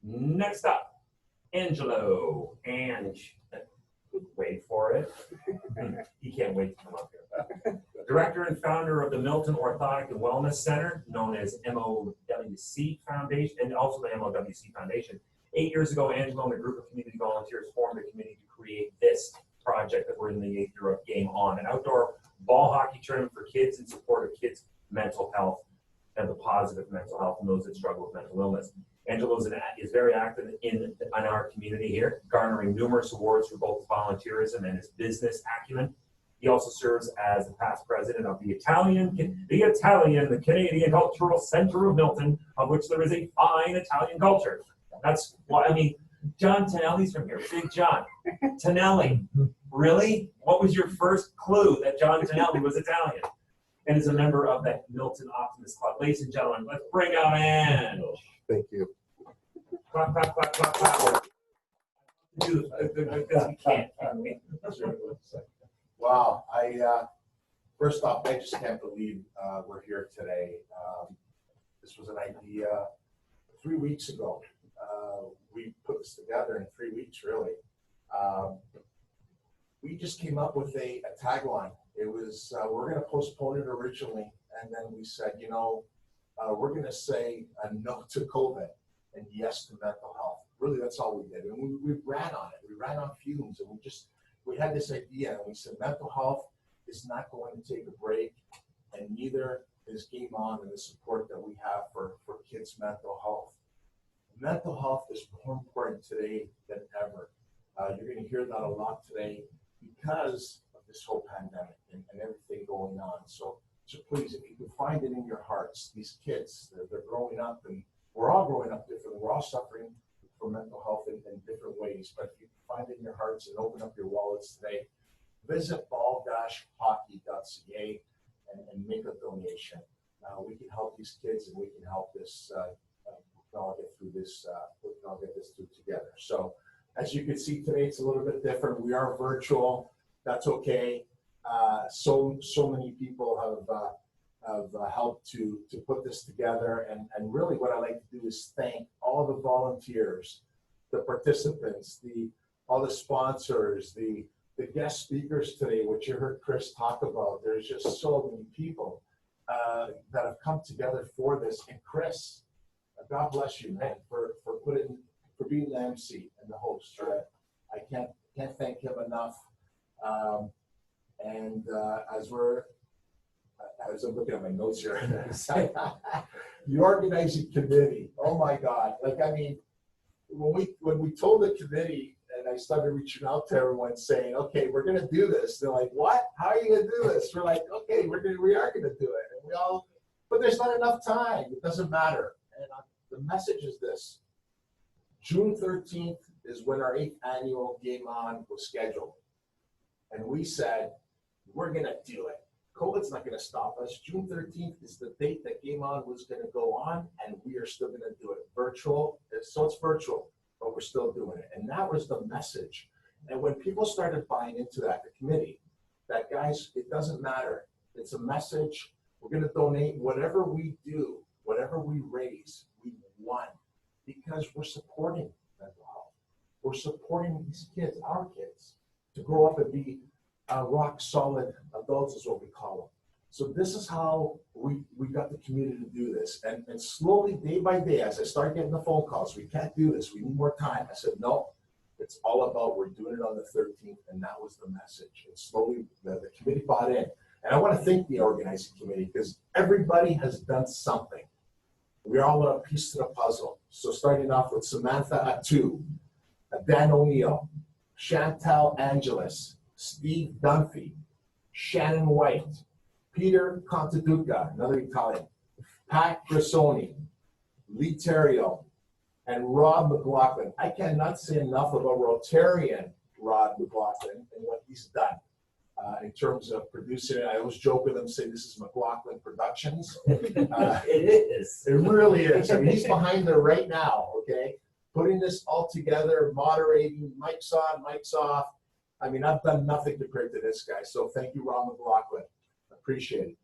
Next up, Angelo. Wait for it. He can't wait to come up here. Director and founder of the Milton Orthotic and Wellness Center, known as MOWC Foundation, and also the MOWC Foundation. 8 years ago, Angelo and a group of community volunteers formed a committee to create this project that we're in the 8th year of Game On, an outdoor ball hockey tournament for kids in support of kids' mental health and the positive mental health and those that struggle with mental illness. Angelo is very active in our community here, garnering numerous awards for both volunteerism and his business acumen. He also serves as the past president of the Canadian Cultural Center of Milton, of which there is a fine Italian culture. That's what I mean. John Tonelli's from here. Big John. Tonelli. Really? What was your first clue that John Tonelli was Italian? And is a member of the Milton Optimist Club. Ladies and gentlemen, let's bring out Ange. Thank you. Clap, clap, clap, clap, clap. We can't. Wow. First off, I just can't believe we're here today. This was an idea 3 weeks ago. We put this together in 3 weeks, really. We just came up with a tagline. It was, we're going to postpone it originally, and then we said, you know, we're going to say no to COVID and yes to mental health. Really, that's all we did. And we ran on it. We ran on fumes, and we had this idea, and we said mental health is not going to take a break, and neither is Game On and the support that we have for kids' mental health. Mental health is more important today than ever. You're going to hear that a lot today because of this whole pandemic and everything going on. So please, if you can find it in your hearts, these kids, they're growing up, and we're all growing up differently. We're all suffering from mental health in different ways. But if you can find it in your hearts and open up your wallets today, visit ball-hockey.ca and make a donation. We can help these kids, and we can help this. We can all get through this. We can all get this through together. So, as you can see today, it's a little bit different. We are virtual. That's okay. So many people have helped to put this together, and really what I like to do is thank all the volunteers, the participants, all the sponsors, the guest speakers today, which you heard Chris talk about. There's just so many people that have come together for this. And Chris, God bless you, man, for being the MC and the host. I can't thank him enough. As I'm looking at my notes here, the organizing committee. Oh my God! Like, I mean, when we told the committee, and I started reaching out to everyone saying, "Okay, we're going to do this." They're like, "What? How are you going to do this?" We're like, "Okay, we are going to do it." And we all, but there's not enough time. It doesn't matter. And the message is this: June 13th is when our 8th annual Game On was scheduled, and we said we're going to do it. COVID's not going to stop us. June 13th is the date that Game On was going to go on, and we are still going to do it virtual. So it's virtual, but we're still doing it. And that was the message. And when people started buying into that, the committee, that guys, it doesn't matter. It's a message. We're going to donate whatever we do, whatever we raise, we want, because we're supporting mental health. We're supporting these kids, our kids, to grow up and be rock solid adults is what we call them. So this is how we got the community to do this. And slowly, day by day, as I start getting the phone calls, we can't do this, we need more time. I said, no, it's all about we're doing it on the 13th, and that was the message. And slowly, the committee bought in. And I want to thank the organizing committee, because everybody has done something. We're all a piece to the puzzle. So starting off with Samantha Atu, Dan O'Neill, Chantal Angelis, Steve Dunphy, Shannon White, Peter Contaduca, another Italian, Pat Grissoni, Lee Terrio, and Rob McLaughlin. I cannot say enough about Rotarian Rob McLaughlin and what he's done in terms of producing it. I always joke with him, say this is McLaughlin Productions. It is. It really is. I mean, he's behind there right now, okay? Putting this all together, moderating, mics on, mics off. I mean, I've done nothing compared to this guy. So thank you, Rob McLaughlin. Appreciate it.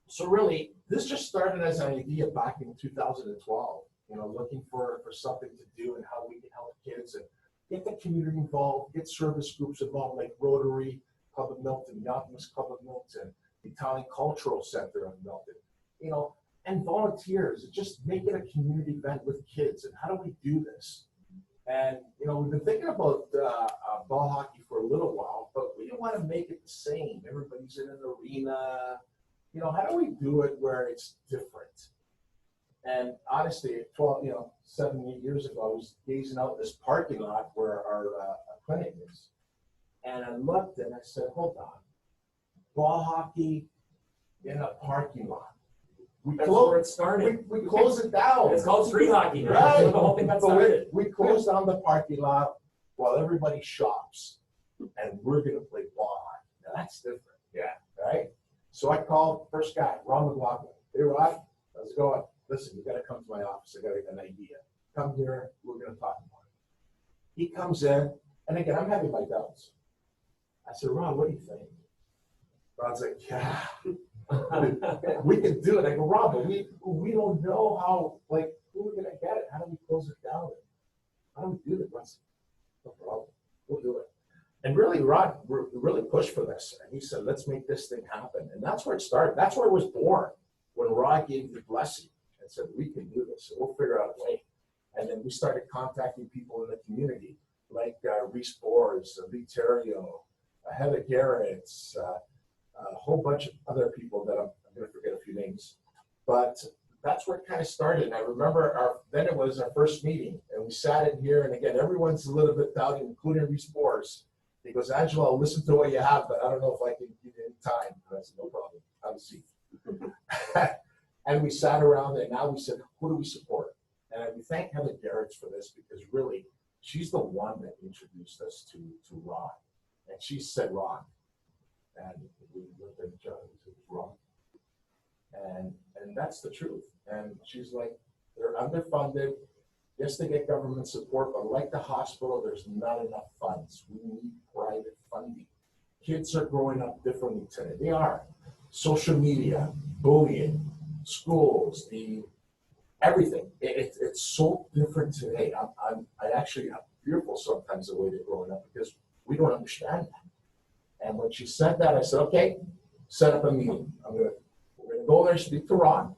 So really, this just started as an idea back in 2012. looking for something to do and how we can help kids and get the community involved, get service groups involved like Rotary Club of Milton, the Optimist Club of Milton, the Italian Cultural Center of Milton, and volunteers, just make it a community event with kids. And how do we do this? And, we've been thinking about ball hockey for a little while, but we didn't want to make it the same. Everybody's in an arena. How do we do it where it's different? And honestly, 7, 8 years ago, I was gazing out this parking lot where our clinic is. And I looked and I said, hold on, ball hockey in a parking lot. That's where it started. We closed it down. It's called street hockey. Right. The whole thing got So started. we closed down the parking lot while everybody shops, and we're going to play ball hockey. Now that's different. Yeah. Right? So I called first guy, Ron McLaughlin. Hey, Ron, how's it going? Listen, you got to come to my office. I got an idea. Come here. We're going to talk about it. He comes in, and again, I'm having my doubts. I said, Ron, what do you think? Ron's like, yeah. We can do it. I go, Rob, but we don't know how, who are we gonna get it? How do we close it down? How do we do it? No problem. We'll do it. And really, Rod really pushed for this. And he said, let's make this thing happen. And that's where it started. That's where it was born. When Rod gave the blessing and said, we can do this. So we'll figure out a way. And then we started contacting people in the community, like Reese Boers, Lee Terrio, Heather Garrett, a whole bunch of other people that I'm going to forget a few names, but that's where it kind of started. And I remember then it was our first meeting, and we sat in here, and again, everyone's a little bit doubting, including Reese Boers. He goes, Angelo, I'll listen to what you have, but I don't know if I can give you any time. And I said, no problem, have a seat. And we sat around, and now we said, who do we support? And we thank Heather Garrett for this, because really, she's the one that introduced us to Ron. And she said, Ron. And we looked at each other and said, it's wrong. And that's the truth. And she's like, they're underfunded. Yes, they get government support, but like the hospital, there's not enough funds. We need private funding. Kids are growing up differently today. They are. Social media, bullying, schools, everything. It's so different today. I'm fearful sometimes the way they're growing up because we don't understand that. And when she said that, I said, okay, set up a meeting. We're gonna go there, speak to Ron,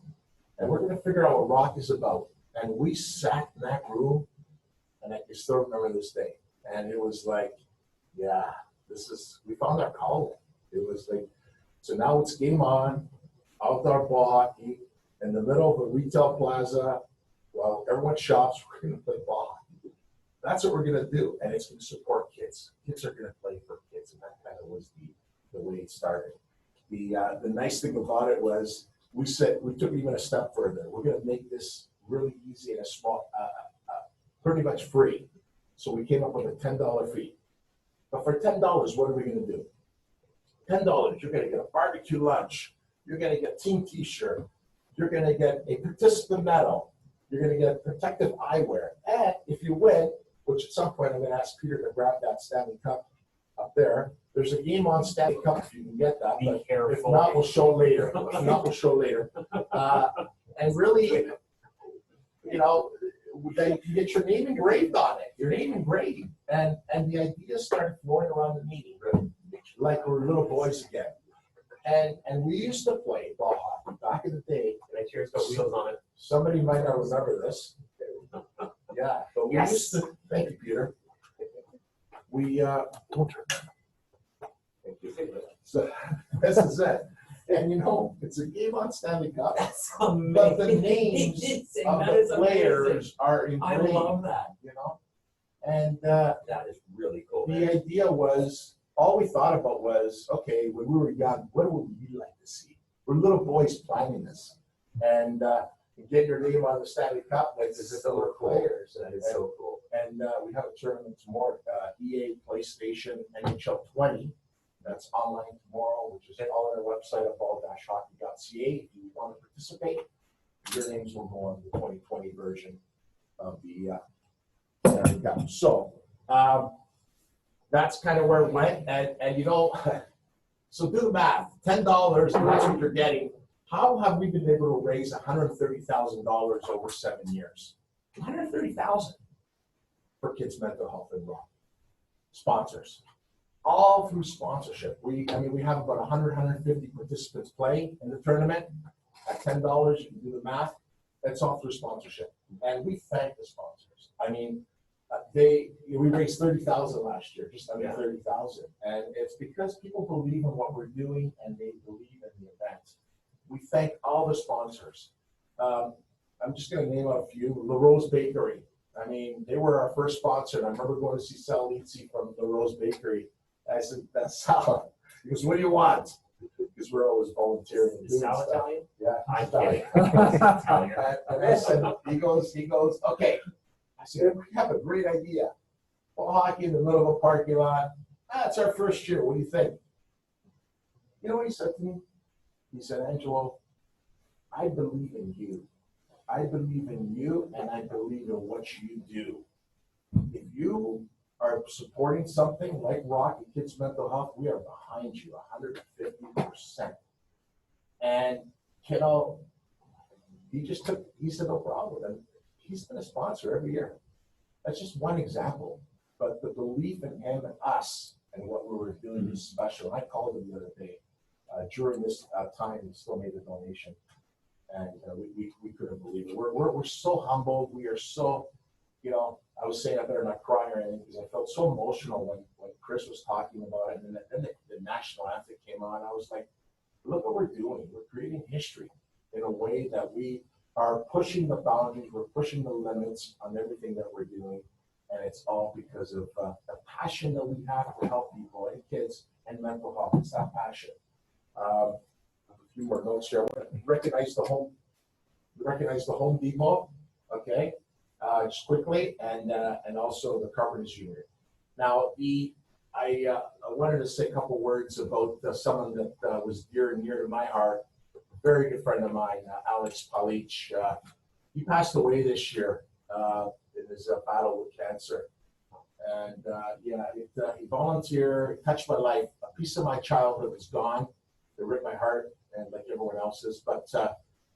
and we're gonna figure out what Rock is about. And we sat in that room, and I can still remember this day. And it was like, yeah, we found our calling. It was like, so now it's game on, outdoor ball hockey, in the middle of a retail plaza, while everyone shops, we're gonna play ball hockey. That's what we're gonna do, and it's gonna support kids. Kids are gonna play for kids, and that kind of was the way it started. The nice thing about it was we took even a step further. We're gonna make this really easy and a small, pretty much free. So we came up with a $10 fee. But for $10, what are we gonna do? $10, you're gonna get a barbecue lunch. You're gonna get a team T-shirt. You're gonna get a participant medal. You're gonna get protective eyewear. And if you win, which at some point I'm gonna ask Peter to grab that Stanley Cup up there. There's a game on Stanley Cup if you can get that. Be careful. If not, we'll show later. And really, then you get your name engraved on it. Your name engraved. And the ideas started flowing around the meeting, like we're little boys again. And we used to play ball hockey back in the day. Make sure it's got wheels on it. Somebody might not remember this. Yeah, but we used to. Thank you, Peter. Don't turn. Thank you. So this is it. And it's a game on Stanley Cup. That's amazing. But the names of the players are engraved. I love that. And that is really cool. The idea was, all we thought about was, okay, when we were young, what would we like to see? We're little boys planning this. And get your name on the Stanley Cup, like this is the players. That is so cool. And we have a tournament tomorrow, EA PlayStation NHL 20. That's online tomorrow, which is all on our website at ball-hockey.ca. If you want to participate, your names will go on the 2020 version of the Stanley Cup. So that's kind of where it went. And so do the math. $10, that's what you're getting. How have we been able to raise $130,000 over 7 years? 130,000 for kids' mental health and wellness. Sponsors, all through sponsorship. We have about 150 participants play in the tournament at $10. You can do the math. That's all through sponsorship, and we thank the sponsors. I mean, we raised 30,000 last year, just under 30,000, and it's because people believe in what we're doing and they believe in the event. We thank all the sponsors. I'm just going to name out a few. La Rose Bakery. I mean, they were our first sponsor. And I remember going to see Sal Lizzi from La Rose Bakery. I said, "That's Sal." He goes, "What do you want?" Because we're always volunteering. Is Sal Italian? Yeah, I'm Italian. kidding. And I said, he goes, "Okay." I said, "We have a great idea. Ball hockey in the middle of a parking lot. It's our first year. What do you think?" You know what he said to me? He said, "Angelo, I believe in you. I believe in you, and I believe in what you do. If you are supporting something like Rock and Kids Mental Health, we are behind you 150%. And, you know, he said, "No problem." And he's been a sponsor every year. That's just one example. But the belief in him and us and what we were doing is special. I called him the other day. During this time, he still made a donation. And we couldn't believe it. We're so humbled. We are so, you know, I was saying I better not cry or anything because I felt so emotional when Chris was talking about it. And then the national anthem came on. I was like, look what we're doing. We're creating history in a way that we are pushing the boundaries. We're pushing the limits on everything that we're doing. And it's all because of the passion that we have to help people and kids and mental health. It's that passion. A few more notes here. Recognize the Home Depot, okay, just quickly, and also the Carpenters Union. Now, I wanted to say a couple words about someone that was dear and near to my heart. A very good friend of mine, Alex Palich. He passed away this year in his battle with cancer. And he volunteered, touched my life. A piece of my childhood is gone. It ripped my heart, and like everyone else's. But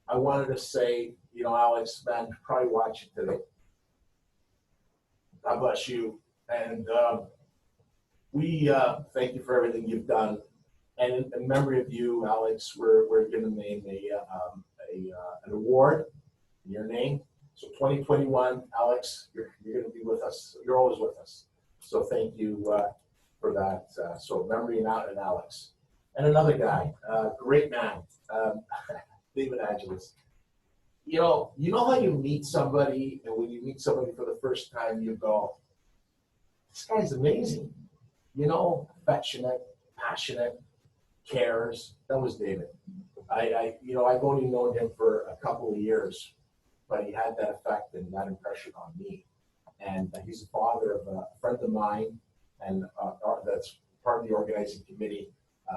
I wanted to say, you know, Alex, man, you're probably watching today. God bless you. And we thank you for everything you've done. And in memory of you, Alex, we're going to name an award in your name. So 2021, Alex, you're going to be with us. You're always with us. So thank you for that. So memory and Alex. And another guy, great man, David Angeles. You know how you meet somebody, and when you meet somebody for the first time, you go, "This guy's amazing." You know, affectionate, passionate, cares. That was David. I've only known him for a couple of years, but he had that effect and that impression on me. And he's the father of a friend of mine, and that's part of the organizing committee.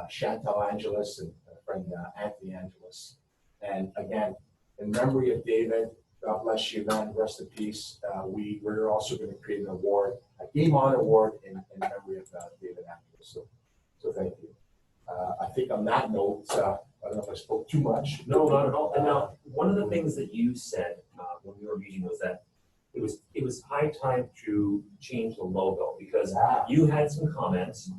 Chantal Angeles and friend Anthony Angeles. And again, in memory of David, God bless you, man, rest in peace. We're also going to create an award, a Game On Award in memory of David Angeles. So thank you. I think on that note, I don't know if I spoke too much. No, not at all. And now, one of the things that you said when we were meeting was that it was high time to change the logo because you had some comments.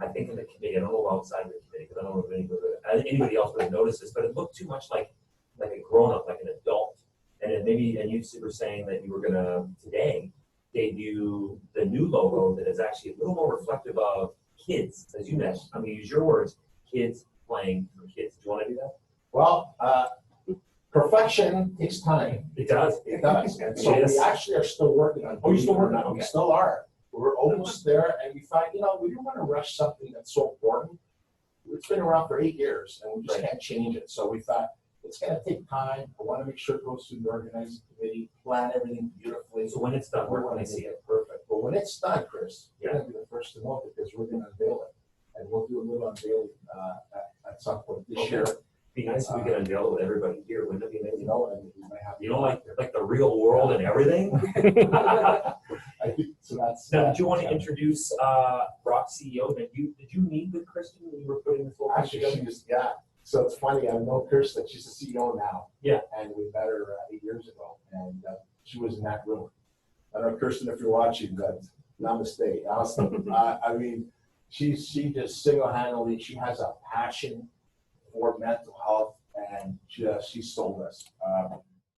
I think in the committee, I don't know outside the committee because I don't know if anybody else would have noticed this, but it looked too much like a grown-up, like an adult. And then and you were saying that you were going to today debut the new logo that is actually a little more reflective of kids, as you mentioned. I mean, use your words, kids playing for kids. Do you want to do that? Well, perfection takes time. It does. It does. And so we actually are still working on it. Oh, you're still working on it? Okay. We still are. We're almost there, and we thought, we didn't want to rush something that's so important. It's been around for 8 years, and we just can't change it. So we thought, it's going to take time. I want to make sure it goes through the organizing committee, plan everything beautifully. So when it's done, we're going to see it perfect. But when it's done, Chris, you're going to be the first to know because we're going to unveil it. And we'll do a little unveiling at some point this year. Be nice if we could unveil it with everybody here. Wouldn't it be amazing? And we might have like the real world and everything. I think so. That's now. Did you want to introduce Rock CEO? Did you meet with Kristen when you were putting this whole thing together? So it's funny. I know Kirsten. She's the CEO now. Yeah. And we met her 8 years ago, and she was in that room. I don't know, Kirsten, if you're watching, but namaste. I mean, she just single-handedly, she has a passion for mental health, and she sold us.